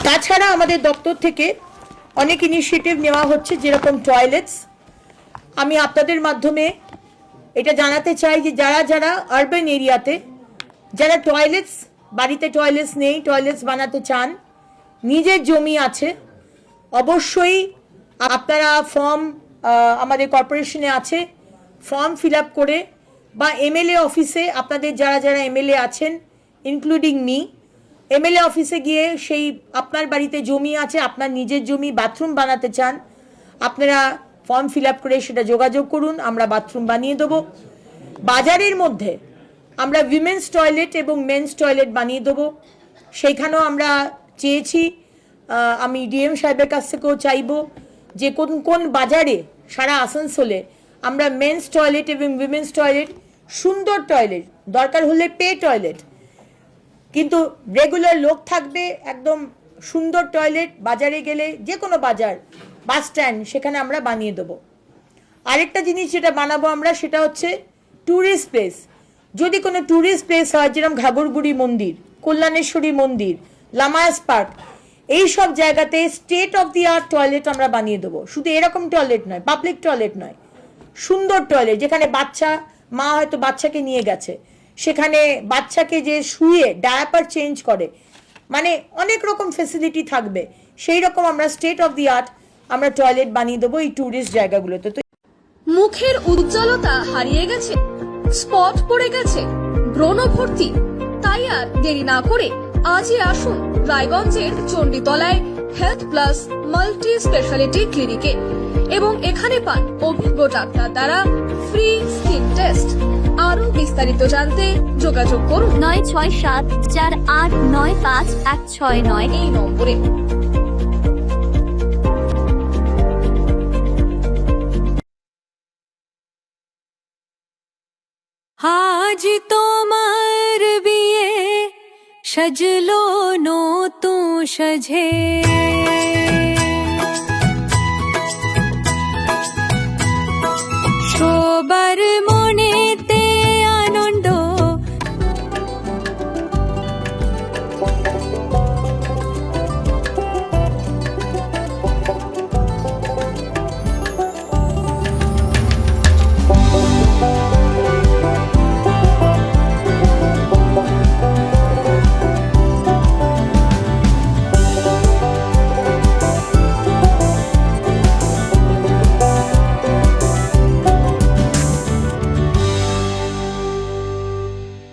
তাছাড়া আমাদের দপ্তর থেকে অনেক ইনিশিয়েটিভ নেওয়া হচ্ছে, যেরকম টয়লেটস। আমি আপনাদের মাধ্যমে এটা জানাতে চাই যে যারা যারা আরবান এরিয়াতে যারা টয়লেটস, বাড়িতে টয়লেটস নেই, টয়লেটস বানাতে চান, নিজের জমি আছে, অবশ্যই আপনারা ফর্ম আমাদের কর্পোরেশনে আছে, ফর্ম ফিল আপ করে বা এমএলএ অফিসে, আপনাদের যারা যারা এমএলএ আছেন ইনক্লুডিং মি, এমএলএ অফিসে গিয়ে সেই আপনার বাড়িতে জমি আছে, আপনার নিজের জমি, বাথরুম বানাতে চান, আপনারা ফর্ম ফিল আপ করে সেটা যোগাযোগ করুন, আমরা বাথরুম বানিয়ে দেবো। বাজারের মধ্যে আমরা উইমেন্স টয়লেট এবং মেন্স টয়লেট বানিয়ে দেবো, সেইখানেও আমরা চেয়েছি, আমি ডিএম সাহেবের কাছ থেকেও চাইবো যে কোন কোন বাজারে সারা আসানসোলে আমরা মেন্স টয়লেট এবং উইমেন্স টয়লেট, সুন্দর টয়লেট, দরকার হলে পে টয়লেট, কিন্তু রেগুলার লোক থাকবে, একদম সুন্দর টয়লেট, বাজারে গেলে যে কোনো বাজার, বাস স্ট্যান্ড, সেখানে আমরা বানিয়ে দেবো। আরেকটা জিনিস যেটা বানাবো আমরা, সেটা হচ্ছে ট্যুরিস্ট প্লেস। যদি কোনো ট্যুরিস্ট প্লেস হয়, যেরকম ঘাগরবুড়ি মন্দির, কল্যাণেশ্বরী মন্দির, লামায়াস পার্ক, এই সব জায়গাতে state of the art toilet আমরা বানিয়ে দেবো। শুধু এরকম টয়লেট নয়, পাবলিক টয়লেট নয়, সুন্দর টয়লেট, যেখানে বাচ্চা, মা হয়তো বাচ্চাকে নিয়ে গেছে, সেখানে বাচ্চাকে যে শুয়ে ডায়াপার চেঞ্জ করে, মানে অনেক রকম ফেসিলিটি থাকবে, সেই রকম আমরা স্টেট অফ দি আর্ট আমরা টয়লেট বানিয়ে দেবো এই ট্যুরিস্ট জায়গাগুলোতে। তো মুখের উজ্জ্বলতা হারিয়ে গেছে, স্পট পড়ে গেছে, ব্রণ ভর্তি, তাই আর দেরি না করে আজই আসুন রায়গঞ্জের চণ্ডীতলায় হেলথ প্লাস মাল্টি স্পেশালিটি ক্লিনিকে এবং এখানে পান অভিজ্ঞ ডাক্তার দ্বারা ফ্রি স্কিন টেস্ট। আরো বিস্তারিত জানতে যোগাযোগ করুন 9674895169 এই নম্বরে। আজ তোমার বিয়ে সাজলো নতুন সাজে।